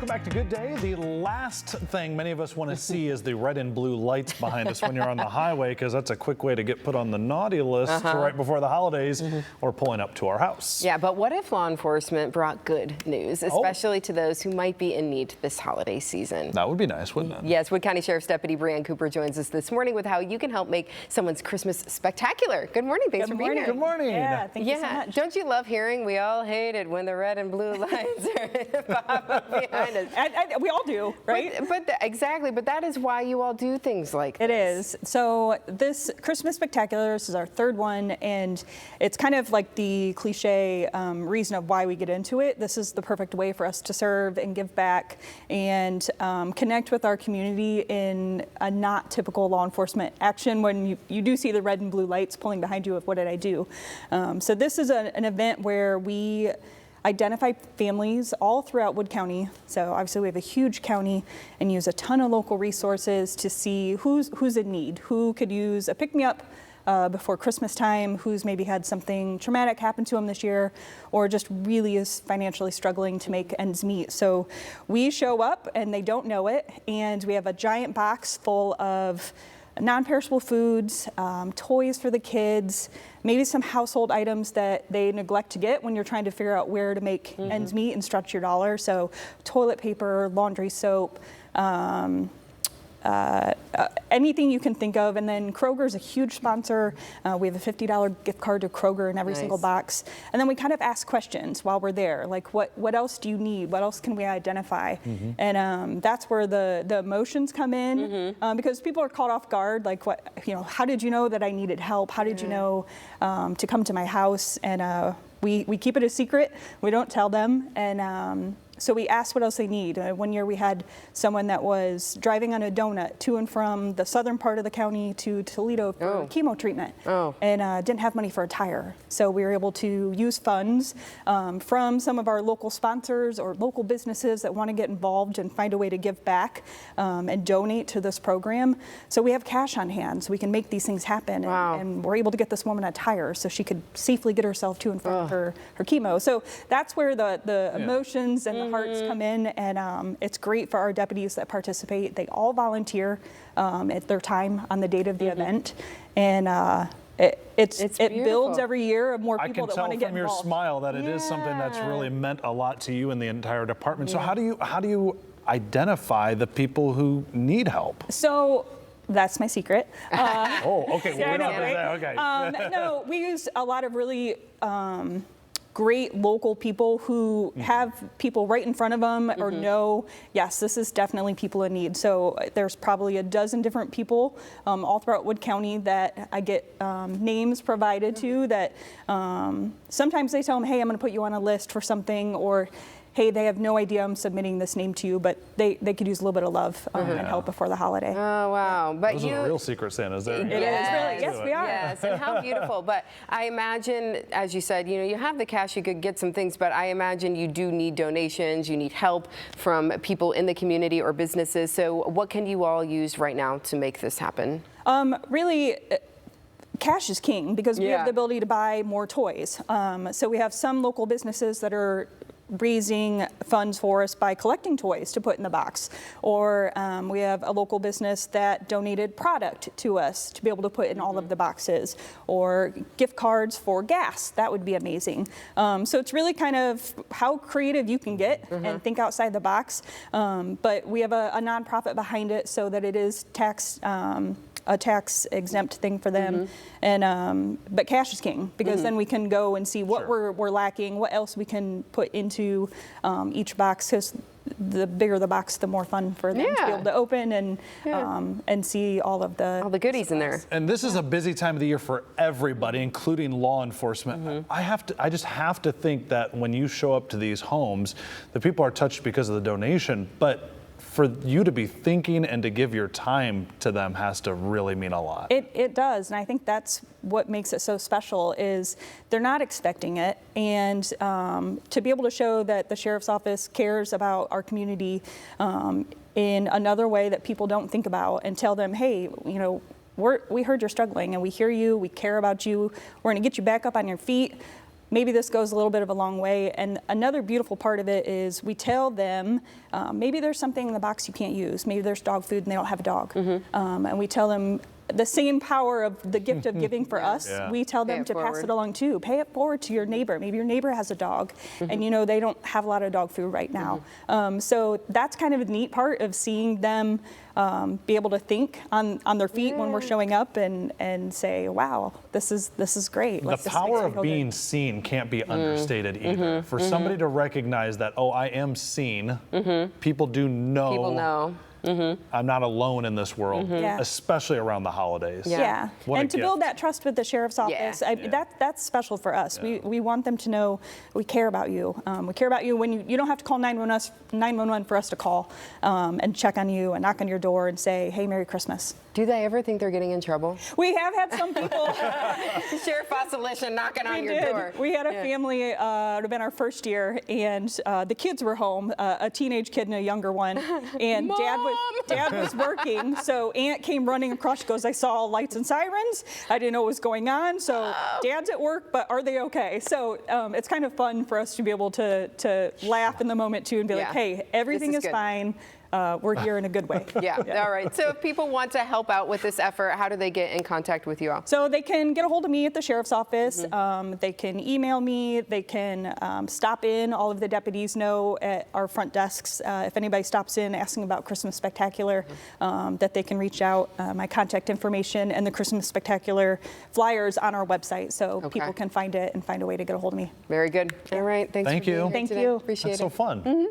Welcome back to Good Day. The last thing many of us want to see is the red and blue lights behind us when you're on the highway, because that's a quick way to get put on the naughty list right before the holidays or pulling up to our house. Yeah, but what if law enforcement brought good news, especially to those who might be in need this holiday season? That would be nice, wouldn't it? Yes, Wood County Sheriff's Deputy Brianne Cooper joins us this morning with how you can help make someone's Christmas spectacular. Good morning. Thanks for being here. Good morning. Yeah, thank you so much. Don't you love hearing we all hate it when the red and blue lights are pop up behind us? We all do, right? Exactly, but that is why you all do things like this. It is. So this Christmas Spectacular, this is our third one, and it's kind of like the cliche reason of why we get into it. This is the perfect way for us to serve and give back and connect with our community in a not typical law enforcement action when you do see the red and blue lights pulling behind you of what did I do. So this is an event where we identify families all throughout Wood County. So obviously we have a huge county and use a ton of local resources to see who's in need, who could use a pick-me-up before Christmas time, who's maybe had something traumatic happen to them this year, or just really is financially struggling to make ends meet. So we show up and they don't know it, and we have a giant box full of non-perishable foods, toys for the kids, maybe some household items that they neglect to get when you're trying to figure out where to make ends meet and stretch your dollar. So toilet paper, laundry soap, anything you can think of. And then Kroger's a huge sponsor. We have a $50 gift card to Kroger in every single box. And then we kind of ask questions while we're there, like what else do you need? What else can we identify? And that's where the emotions come in, because people are caught off guard. Like, how did you know that I needed help? How did you know to come to my house? And we keep it a secret. We don't tell them. And so we asked what else they need. One year we had someone that was driving on a donut to and from the southern part of the county to Toledo for chemo treatment and didn't have money for a tire. So we were able to use funds from some of our local sponsors or local businesses that want to get involved and find a way to give back and donate to this program. So we have cash on hand so we can make these things happen. And we're able to get this woman a tire so she could safely get herself to and from her chemo. So that's where the emotions and the hearts come in, and it's great for our deputies that participate. They all volunteer at their time on the date of the event, and it builds every year of more people that want to get involved. I can tell from your smile that it is something that's really meant a lot to you and the entire department. So how do you identify the people who need help? So that's my secret. Okay. Well, we're not okay. No, we use a lot of really great local people who have people right in front of them or know, yes, this is definitely people in need. So there's probably a dozen different people all throughout Wood County that I get names provided to that sometimes they tell them, hey, I'm going to put you on a list for something, or hey, they have no idea I'm submitting this name to you, but they could use a little bit of love and help before the holiday. Oh, wow. But those are the real secret Santas there. It is really, yes, we are. Yes, and how beautiful. But I imagine, as you said, you have the cash, you could get some things, but I imagine you do need donations, you need help from people in the community or businesses. So what can you all use right now to make this happen? Really, cash is king because we have the ability to buy more toys. So we have some local businesses that are raising funds for us by collecting toys to put in the box, or we have a local business that donated product to us to be able to put in all of the boxes, or gift cards for gas. That would be amazing. So it's really kind of how creative you can get and think outside the box, but we have a nonprofit behind it so that it is a tax exempt thing for them. And but cash is king, because then we can go and see what we're lacking, what else we can put into each box, because the bigger the box, the more fun for them to be able to open and see all the goodies in there. And this is a busy time of the year for everybody, including law enforcement. I just have to think that when you show up to these homes, the people are touched because of the donation, but for you to be thinking and to give your time to them has to really mean a lot. It does, and I think that's what makes it so special is they're not expecting it, and to be able to show that the Sheriff's Office cares about our community in another way that people don't think about, and tell them, hey, we heard you're struggling, and we hear you, we care about you, we're gonna get you back up on your feet. maybe this goes a little bit of a long way. And another beautiful part of it is we tell them, maybe there's something in the box you can't use. Maybe there's dog food and they don't have a dog. And we tell them the same power of the gift of giving for us. Yeah. We tell them to pass it along too. Pay it forward to your neighbor. Maybe your neighbor has a dog and you know they don't have a lot of dog food right now. So that's kind of a neat part of seeing them be able to think on their feet when we're showing up and say, wow, this is great. The power of being seen can't be understated either. For somebody to recognize that, oh, I am seen, people do know. People know. I'm not alone in this world, especially around the holidays. Yeah, What a and to build that trust with the sheriff's office, that's special for us. We want them to know we care about you. We care about you when you don't have to call 911 for us to call and check on you and knock on your door and say, hey, Merry Christmas. Do they ever think they're getting in trouble? We have had some people. Sheriff Oscillation knocking on your door. We had a family, it would have been our first year, and the kids were home, a teenage kid and a younger one, and Dad was working, so Aunt came running across. She goes, I saw lights and sirens. I didn't know what was going on, so Dad's at work, but are they okay? So it's kind of fun for us to be able to laugh in the moment too and be like, hey, everything is fine. We're here in a good way. All right. So if people want to help out with this effort, how do they get in contact with you all? So they can get a hold of me at the sheriff's office. They can email me. They can stop in. All of the deputies know at our front desks. If anybody stops in asking about Christmas Spectacular, that they can reach out. My contact information and the Christmas Spectacular flyers on our website, so people can find it and find a way to get a hold of me. Very good. All right. Thanks Thank for being you. here Thank today. you. Appreciate That's it. so fun.